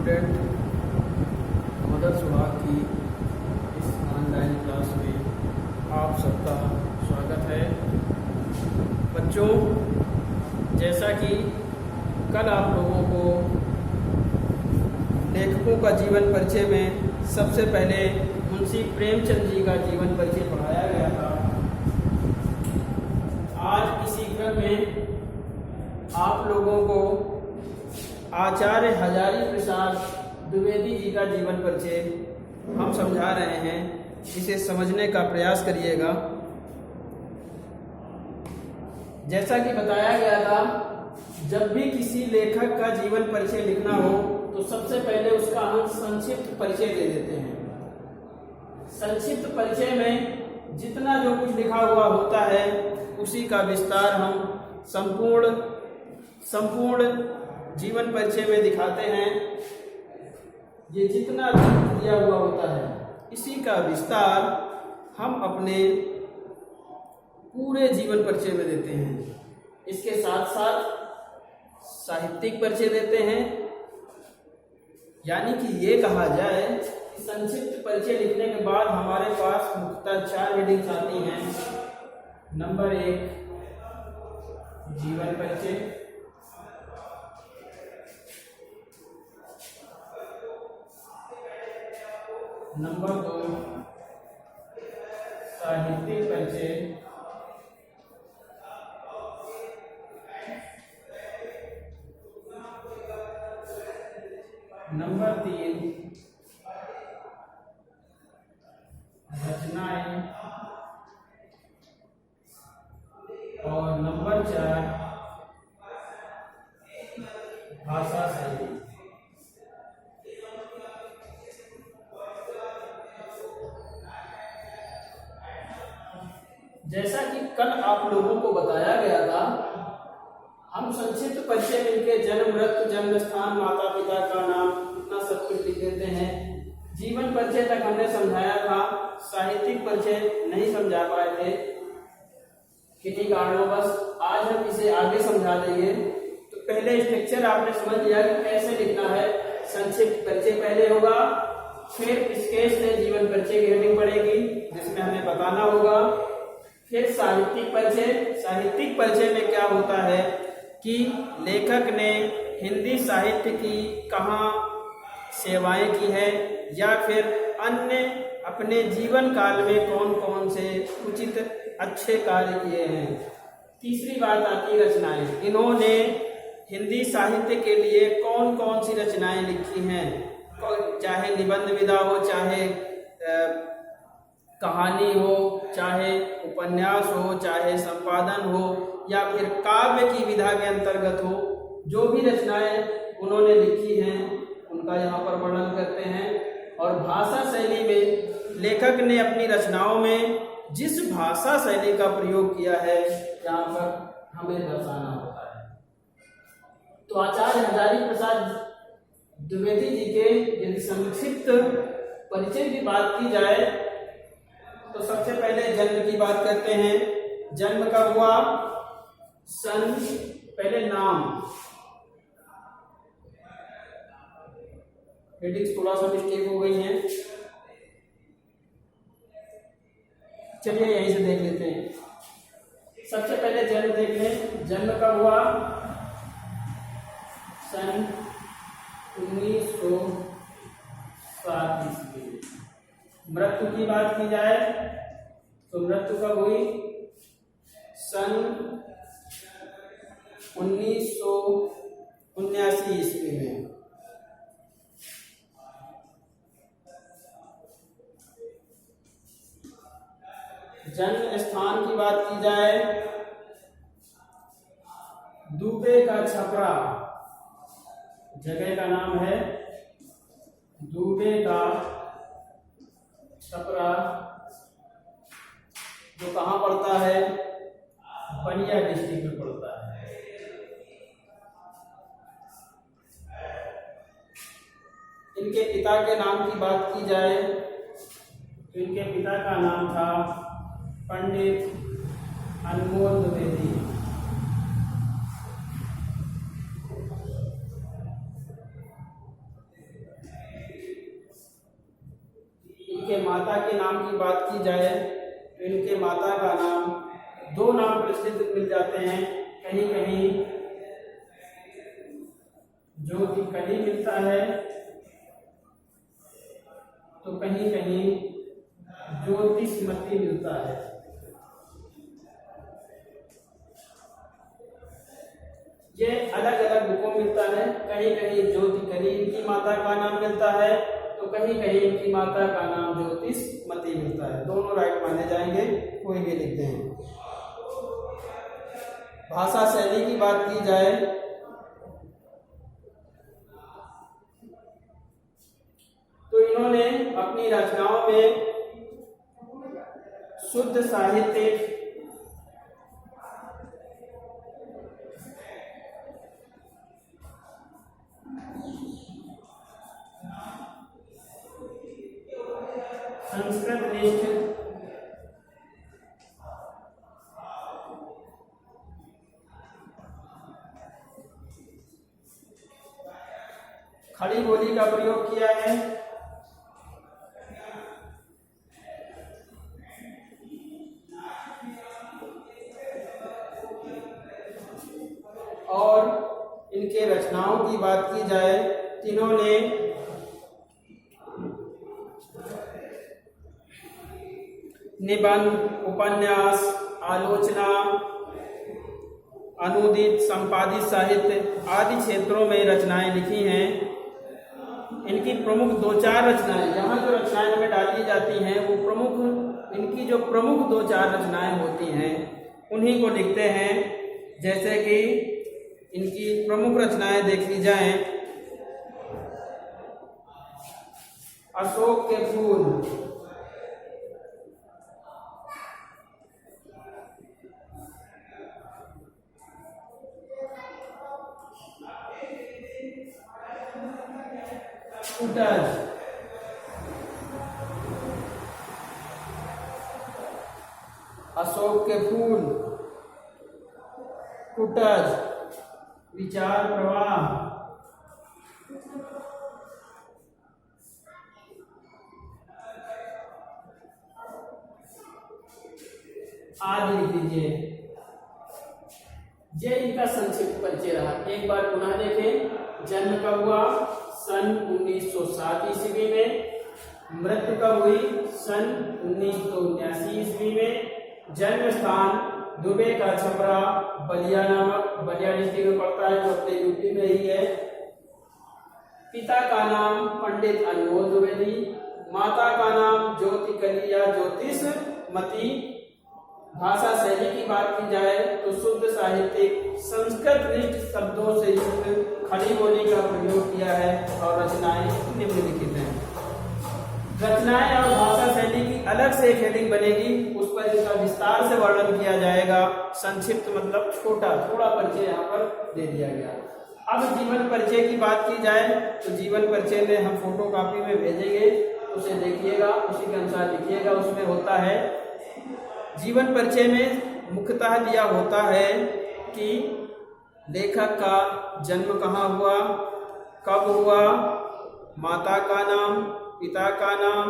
Student, mother सुहाग की इस ऑनलाइन क्लास में आप सबका स्वागत है। बच्चों, जैसा कि कल आप लोगों को लेखकों का जीवन परिचय में सबसे पहले मुंशी प्रेमचंद जी का जीवन परिचय पढ़ाया गया था, आज इसी क्रम में आप लोगों को आचार्य हजारी प्रसाद द्विवेदी जी का जीवन परिचय हम समझा रहे हैं। इसे समझने का प्रयास करिएगा। जैसा कि बताया गया था, जब भी किसी लेखक का जीवन परिचय लिखना हो तो सबसे पहले उसका हम संक्षिप्त परिचय दे देते हैं। संक्षिप्त परिचय में जितना जो कुछ लिखा हुआ होता है उसी का विस्तार हम संपूर्ण जीवन परिचय में दिखाते हैं। ये जितना दिया हुआ होता है इसी का विस्तार हम अपने पूरे जीवन परिचय में देते हैं। इसके साथ साथ साहित्यिक परिचय देते हैं, यानी कि ये कहा जाए कि संक्षिप्त परिचय लिखने के बाद हमारे पास मुख्यतः 4 हेडिंग्स आती हैं। नंबर 1 जीवन परिचय, नंबर 2 साहित्यिक परिचय, नंबर 3 रचनाएं और नंबर 4 भाषा शैली। जैसा कि कल आप लोगों को बताया गया था, हम संक्षिप्त परिचय में इनके जन्म, मृत्यु, जन्म स्थान, माता पिता का नाम, इतना सब कुछ लिख देते हैं। जीवन परिचय तक हमने समझाया था, साहित्यिक परिचय नहीं समझा पाए थे किन्हीं कारणों। आज हम इसे आगे समझा देंगे। तो पहले स्ट्रक्चर आपने समझ लिया कि कैसे लिखना है। संक्षिप्त परिचय पहले होगा, फिर स्केच से जीवन परिचय की हेडिंग पड़ेगी जिसमें हमें बताना होगा। फिर साहित्यिक परिचय। साहित्यिक परिचय में क्या होता है कि लेखक ने हिंदी साहित्य की कहाँ सेवाएं की है या फिर अन्य अपने जीवन काल में कौन कौन से उचित अच्छे कार्य किए हैं। तीसरी बात आती है रचनाएं। इन्होंने हिंदी साहित्य के लिए कौन कौन सी रचनाएं लिखी हैं, चाहे निबंध विधा हो, चाहे कहानी हो, चाहे उपन्यास हो, चाहे संपादन हो या फिर काव्य की विधा के अंतर्गत हो। जो भी रचनाएं उन्होंने लिखी हैं उनका यहाँ पर वर्णन करते हैं। और भाषा शैली में लेखक ने अपनी रचनाओं में जिस भाषा शैली का प्रयोग किया है यहाँ पर हमें दर्शाना होता है। तो आचार्य हजारी प्रसाद द्विवेदी जी के यदि संक्षिप्त परिचय की बात की जाए तो सबसे पहले जन्म की बात करते हैं। जन्म कब हुआ? सन, पहले नाम, हेडिंग्स थोड़ा सा मिस्टेक हो गई हैं, चलिए यहीं से देख लेते हैं। सबसे पहले जन्म देख लें। जन्म कब हुआ? सन 1907 ईस्वी। मृत्यु की बात की जाए तो मृत्यु कब हुई? सन 1979 ईस्वी में। जन्म स्थान की बात की जाए, दुबे का छपरा जगह का नाम है। दुबे का छपरा जो कहाँ पड़ता है? बलिया डिस्ट्रिक्ट में पड़ता है। इनके पिता के नाम की बात की जाए तो इनके पिता का नाम था पंडित अनमोल द्विवेदी। माता के नाम की बात की जाए तो इनके माता का नाम, दो नाम प्रचलित मिल जाते हैं। कहीं कहीं ज्योतिकली मिलता है तो कहीं कहीं ज्योतिषमती मिलता है। ये अलग अलग बुकों मिलता है। कहीं कहीं ज्योतिकली इनकी माता का नाम मिलता है तो कहीं कहीं इनकी माता का नाम ज्योतिषमती मिलता है। दोनों राइट माने जाएंगे, कोई भी लिखते हैं। भाषा शैली की बात की जाए तो इन्होंने अपनी रचनाओं में शुद्ध साहित्य, संस्कृत निष्ठ, खड़ी बोली का प्रयोग किया है, और इनके रचनाओं की बात की जाए तीनों ने निबंध, उपन्यास, आलोचना, अनुदित, संपादित साहित्य आदि क्षेत्रों में रचनाएं लिखी हैं। इनकी प्रमुख दो चार रचनाएं, यहाँ जो रचनाएं हमें डाली जाती हैं वो प्रमुख, इनकी जो प्रमुख दो चार रचनाएं होती हैं उन्हीं को लिखते हैं। जैसे कि इनकी प्रमुख रचनाएं देख ली जाएं, अशोक के फूल, कुटज, अशोक के फूल, कुटज, विचार प्रवाह, आदि लिख लीजिए। ये इनका संक्षिप्त परिचय रहा। एक बार पुनः देखें, जन्म कब हुआ? सन 1907 ईस्वी में। मृत्यु कब हुई? सन 1979 ईस्वी में। जन्म स्थान दुबे का छपरा, बलिया नामक, बलिया डिस्ट्रिक्ट में पड़ता है जो अपने यूपी में ही है। पिता का नाम पंडित अनमोल द्विवेदी, माता का नाम ज्योतिकली या ज्योतिषमती। भाषा शैली की बात की जाए तो शुद्ध साहित्यिक, संस्कृत निष्ठ शब्दों से युक्त खड़ी बोली का प्रयोग किया है और रचनाएं निम्नलिखित हैं। रचनाएं और भाषा शैली की अलग से एक हेडिंग बनेगी, उस पर इसका विस्तार से वर्णन किया जाएगा। संक्षिप्त मतलब छोटा, थोड़ा परिचय यहाँ पर दे दिया गया। अब जीवन परिचय की बात की जाए तो जीवन परिचय में हम फोटो कॉपी में भेजेंगे, उसे देखिएगा, उसी के अनुसार लिखिएगा। उसमें होता है, जीवन परिचय में मुख्यतः दिया होता है कि लेखक का जन्म कहाँ हुआ, कब हुआ, माता का नाम, पिता का नाम,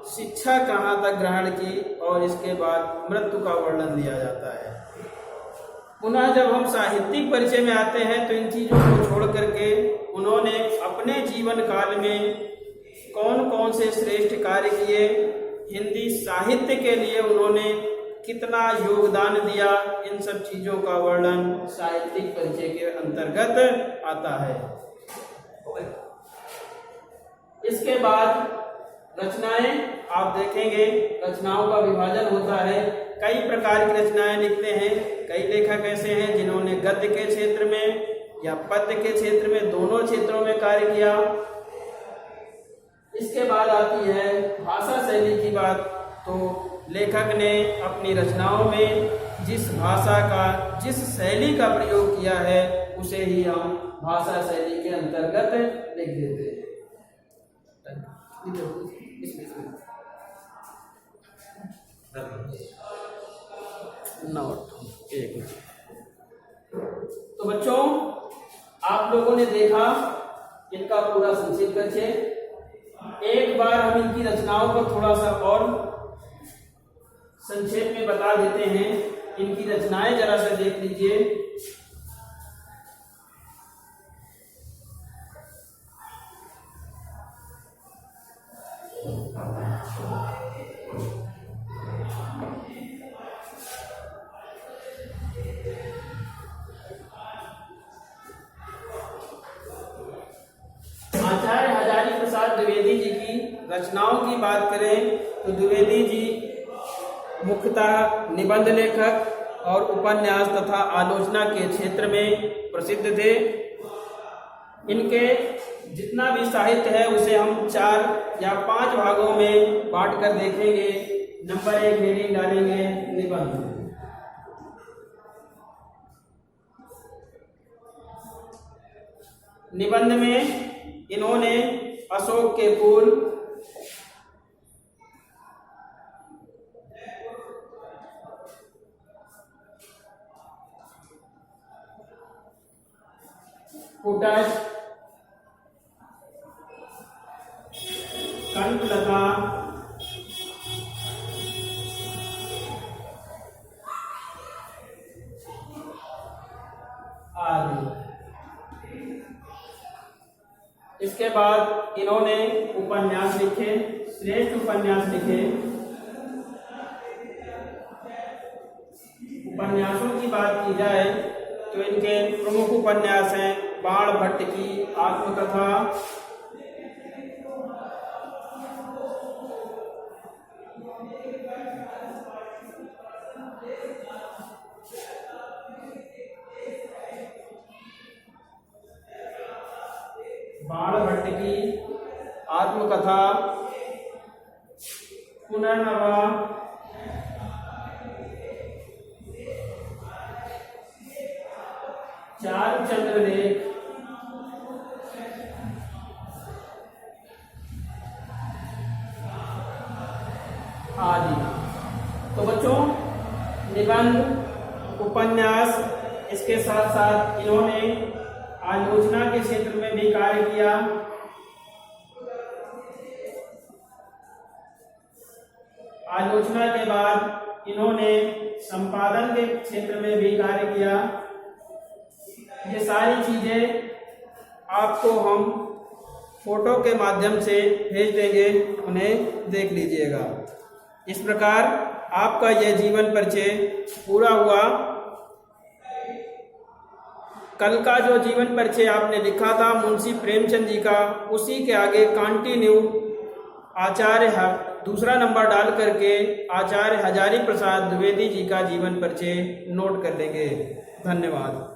शिक्षा कहाँ तक ग्रहण की और इसके बाद मृत्यु का वर्णन दिया जाता है। पुनः जब हम साहित्यिक परिचय में आते हैं तो इन चीजों को छोड़ करके उन्होंने अपने जीवन काल में कौन कौन से श्रेष्ठ कार्य किए, हिंदी साहित्य के लिए उन्होंने कितना योगदान दिया, इन सब चीजों का वर्णन साहित्यिक परिचय के अंतर्गत आता है। इसके बाद रचनाएं आप देखेंगे, रचनाओं का विभाजन होता है। कई प्रकार की रचनाएं लिखते हैं। कई लेखक ऐसे हैं जिन्होंने गद्य के क्षेत्र में या पद्य के क्षेत्र में, दोनों क्षेत्रों में कार्य किया। इसके बाद आती है भाषा शैली की बात। तो लेखक ने अपनी रचनाओं में जिस भाषा का, जिस शैली का प्रयोग किया है उसे ही हम भाषा शैली के अंतर्गत लिख देते हैं। तो बच्चों, आप लोगों ने देखा इनका पूरा संक्षिप्त परिचय। एक बार हम इनकी रचनाओं को थोड़ा सा और संक्षेप में बता देते हैं। इनकी रचनाएं जरा सा देख लीजिए। आचार्य हजारी प्रसाद द्विवेदी जी की रचनाओं की बात करें तो द्विवेदी जी मुख्यतः निबंध लेखक और उपन्यास तथा आलोचना के क्षेत्र में प्रसिद्ध थे। इनके जितना भी साहित्य है उसे हम 4 या 5 भागों में बांट कर देखेंगे। नंबर 1 हेडिंग डालेंगे निबंध। निबंध में इन्होंने अशोक के फूल, कुटज, कंठलता, आदि। इसके बाद इन्होंने उपन्यास लिखे, श्रेष्ठ उपन्यास लिखे। उपन्यासों की बात की जाए तो इनके प्रमुख उपन्यास हैं बाण भट्ट की आत्मकथा, पुनर्नवा, चारुचंद्र लेख, आदि। तो बच्चों, निबंध, उपन्यास, इसके साथ साथ इन्होंने आलोचना के क्षेत्र में भी कार्य किया। आलोचना के बाद इन्होंने संपादन के क्षेत्र में भी कार्य किया। ये सारी चीजें आपको हम फोटो के माध्यम से भेज देंगे, उन्हें देख लीजिएगा। इस प्रकार आपका यह जीवन परिचय पूरा हुआ। कल का जो जीवन परिचय आपने लिखा था मुंशी प्रेमचंद जी का, उसी के आगे कंटिन्यू आचार्य दूसरा नंबर डाल करके आचार्य हजारी प्रसाद द्विवेदी जी का जीवन परिचय नोट कर लेंगे। धन्यवाद।